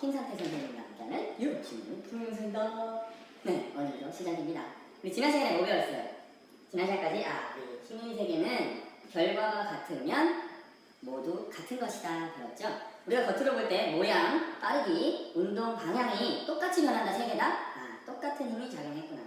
힘 상태 선생님과 함께하는 유치원 동영상이다. 네, 오늘도 시작입니다. 우리 지난 시간에 뭐 배웠어요? 지난 시간까지 우리 힘의 세계는 결과가 같으면 모두 같은 것이다 배웠죠? 우리가 겉으로 볼 때 모양, 빠르기, 운동 방향이 똑같이 변한다 세 개다? 똑같은 힘이 작용했구나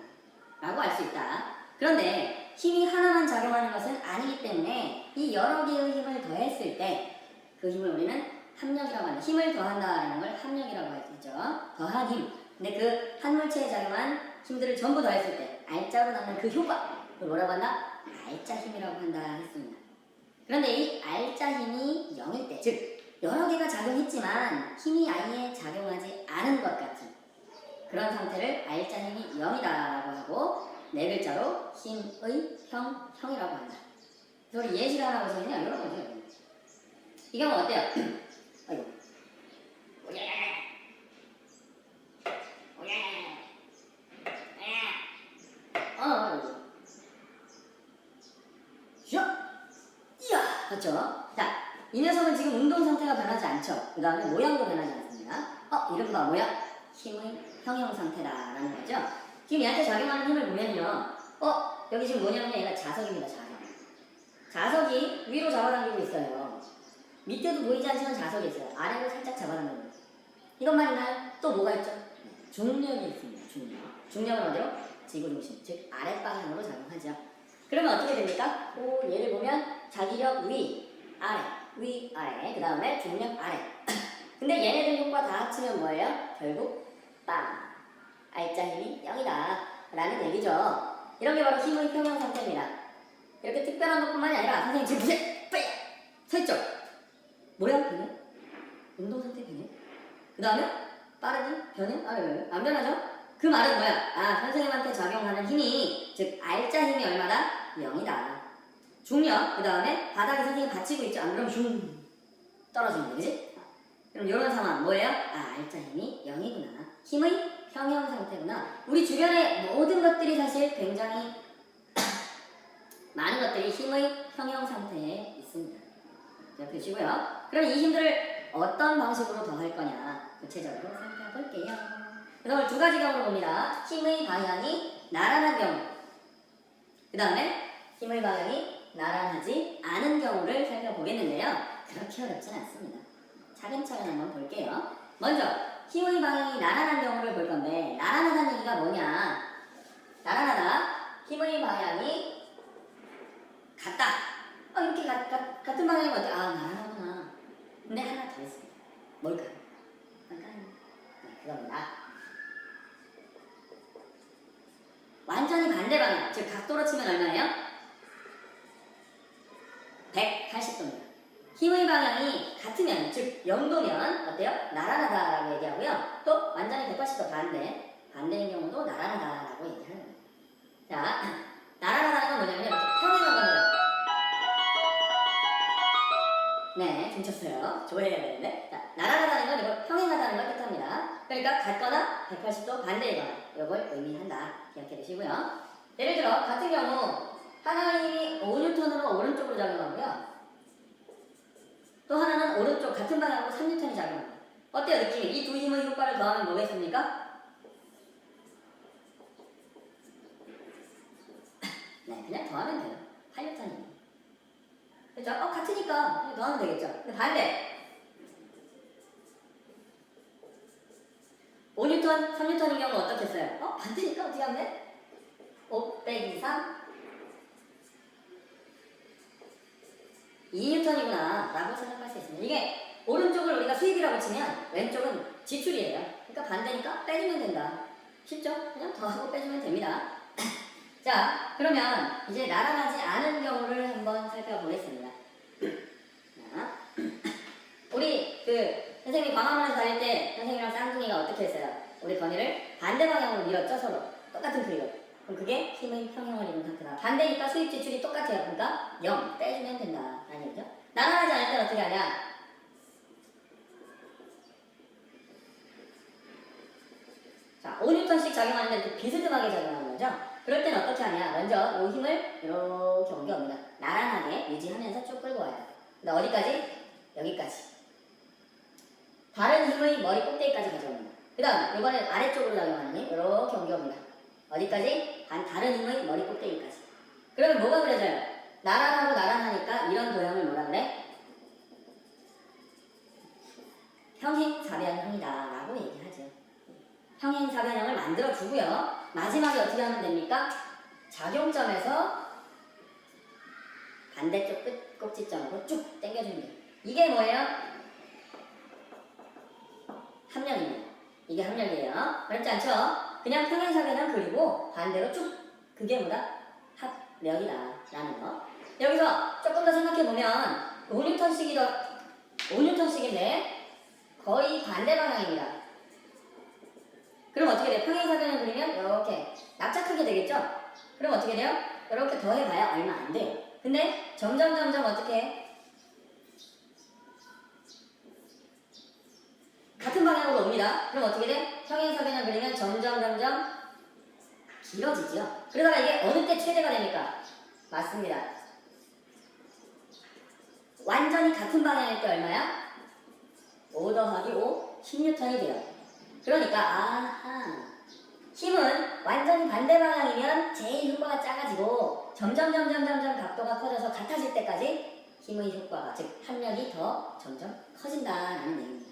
라고 알 수 있다. 그런데 힘이 하나만 작용하는 것은 아니기 때문에 이 여러 개의 힘을 더했을 때 그 힘을 우리는 합력이라고 한다. 힘을 더한다라는 걸 합력이라고 했죠. 더한 힘. 근데 그 한 물체에 작용한 힘들을 전부 더했을 때 알짜로 남는 그 효과, 그걸 뭐라고 한다? 알짜 힘이라고 한다 했습니다. 그런데 이 알짜 힘이 0일 때, 즉 여러 개가 작용했지만 힘이 아예 작용하지 않은 것 같은 그런 상태를 알짜 힘이 0이다 라고 하고 네 글자로 힘의 형이라고 한다. 그래서 우리 예시를 하나 보시면요, 이런 거죠. 이 경우 어때요? 아이고. 오예! 오예! 이야! 그렇죠? 자, 이 녀석은 지금 운동 상태가 변하지 않죠? 그 다음에 모양도 변하지 않습니다. 이른바 뭐야? 힘의 형형 상태다라는 거죠? 지금 얘한테 작용하는 힘을 보면요. 여기 지금 뭐냐면 얘가 자석입니다, 자석. 자석이 위로 잡아당기고 있어요. 밑에도 보이지 않지만 자석이 있어요. 아래로 살짝 잡아당기고 있어요. 이것만 있나요? 또 뭐가 있죠? 중력이 있습니다, 중력. 중력은 어디로? 지구 중심, 즉 아랫방향으로 작용하죠. 그러면 어떻게 됩니까? 얘를 보면 자기력 위, 아래, 위, 아래, 그 다음에 중력 아래. 근데 얘네들 효과 다 합치면 뭐예요? 결국 빵! 알짜 힘이 0이다 라는 얘기죠. 이런 게 바로 힘의 평형 상태입니다. 이렇게 특별한 것뿐만이 아니라 선생님 지금 보세요! 빨리! 서있죠? 모양 변해? 운동 상태 변해? 그 다음에 빠르기 변해? 안 변하죠? 그 말은 뭐야? 선생님한테 작용하는 힘이, 즉 알짜 힘이 얼마다? 0이다. 중력, 그 다음에 바닥에 선생님이 받치고 있죠? 안 그러면 슝 떨어집니다. 그지? 그럼 이런 상황 뭐예요? 알짜 힘이 0이구나. 힘의 평형 상태구나. 우리 주변의 모든 것들이 사실 굉장히 많은 것들이 힘의 평형 상태에 있습니다. 자, 보시고요. 그럼 이 힘들을 어떤 방식으로 더할 거냐 구체적으로 살펴볼게요. 그래서 오늘 두 가지 경우를 봅니다. 힘의 방향이 나란한 경우, 그 다음에 힘의 방향이 나란하지 않은 경우를 살펴보겠는데요. 그렇게 어렵진 않습니다. 차근차근 한번 볼게요. 먼저 힘의 방향이 나란한 경우를 볼 건데, 나란하다는 얘기가 뭐냐? 나란하다, 힘의 방향이 같다. 이렇게 같은 방향이면 어때? 나란하구나. 근데 하나 더 있습니다. 뭘까요? 그겁니다. 완전히 반대 방향, 즉 각도로 치면 얼마예요? 180도입니다. 힘의 방향이 같으면, 즉 0도면 어때요? 나란하다라고 얘기하고요. 또 완전히 180도 반대인 경우도 나란하다라고 얘기하는 거예요. 자, 나란하다는 건 뭐냐면 이렇게 평행한 겁니다. 네, 훔쳤어요. 조회해야 되는데. 자, 나란하다는 건 이걸 평행하다는 걸 뜻합니다. 그러니까 같거나 180도 반대이거나 이걸 의미한다. 기억해 두시고요. 예를 들어 같은 경우 하나의 힘이 5N으로 오른쪽으로 작용하고요. 또 하나는 오른쪽 같은 방향으로 3N이 작용합니다. 어때요, 느낌이? 이 두 힘의 효과를 더하면 뭐겠습니까? 네, 그냥 더하면 돼요. 8N이에요. 그렇죠? 같으니까 그냥 더하면 되겠죠. 근데 반대! 5N, 3N인 경우 어떻게 써요? 반대니까 어떻게 하면 돼? 5 빼기 3 2N이구나 라고 생각할 수 있습니다. 이게 오른쪽을 우리가 수입이라고 치면 왼쪽은 지출이에요. 그러니까 반대니까 빼주면 된다. 쉽죠? 그냥 더하고 빼주면 됩니다. 자, 그러면 이제 나란하지 않은 경우를 한번 살펴보겠습니다. 자, 우리 선생님이 광화문에서 다닐 때 선생님이랑 쌍둥이가 어떻게 했어요? 우리 건이를 반대 방향으로 밀었죠, 서로. 똑같은 크기로. 그럼 그게 힘의 평형을 이룬 상태다. 반대니까 수입 지출이 똑같아요. 그러니까 0 빼주면 된다 라는 얘기죠. 나란하지 않을 때는 어떻게 하냐? 자, 5N씩 작용하는데 이렇게 비스듬하게 작용하는 거죠. 그럴 때는 어떻게 하냐? 먼저 이 힘을 이렇게 옮겨옵니다. 나란하게 유지하면서 쭉 끌고 와요. 근데 어디까지? 여기까지. 다른 힘의 머리 꼭대기까지 가져옵니다. 그 다음 이번엔 아래쪽으로 작용하는 힘 이렇게 옮겨옵니다. 어디까지? 다른 힘의 머리 꼭대기까지. 그러면 뭐가 그려져요? 나란하고 나란하니까 이런 도형을 뭐라 그래? 평행사변형이다 라고 얘기하죠. 평행사변형을 만들어 주고요. 마지막에 어떻게 하면 됩니까? 작용점에서 반대쪽 끝 꼭지점으로 쭉 당겨주면 돼요. 이게 뭐예요? 합력입니다. 이게 합력이에요. 어렵지 않죠? 그냥 평행사변형 그리고 반대로 쭉 그게 뭐다? 합력이다 라는 거. 여기서 조금 더 생각해보면 5N씩인데 거의 반대 방향입니다. 그럼 어떻게 돼요? 평행사변을 그리면 이렇게 납작하게 되겠죠? 그럼 어떻게 돼요? 이렇게 더해봐야 얼마 안 돼요. 근데 점점 어떻게 같은 방향으로 옵니다. 그럼 어떻게 돼? 평행사변을 그리면 점점 길어지죠. 그러다가 이게 어느 때 최대가 됩니까? 맞습니다. 완전히 같은 방향일 때 얼마야? 5 더하기 5, 10N이 돼요. 그러니까 아하, 힘은 완전히 반대 방향이면 제일 효과가 작아지고 점점 각도가 커져서 같아질 때까지 힘의 효과가, 즉 합력이 더 점점 커진다라는 얘기입니다.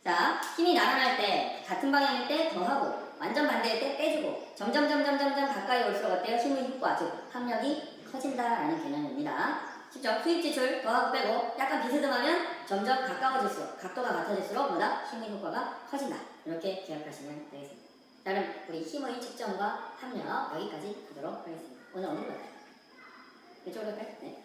자, 힘이 나란할 때 같은 방향일 때 더하고 완전 반대일 때 빼주고 점점 가까이 올수록 어때요? 힘의 효과, 즉 합력이 커진다라는 개념입니다. 쉽죠? 수입 지출 더하고 빼고 약간 비스듬하면 점점 가까워질수록 각도가 같아질수록 뭐다? 힘의 효과가 커진다. 이렇게 기억하시면 되겠습니다. 자, 그럼 우리 힘의 측정과 합력 여기까지 하도록 하겠습니다. 오늘 어디로 갈까요? 이쪽으로 갈까요? 네.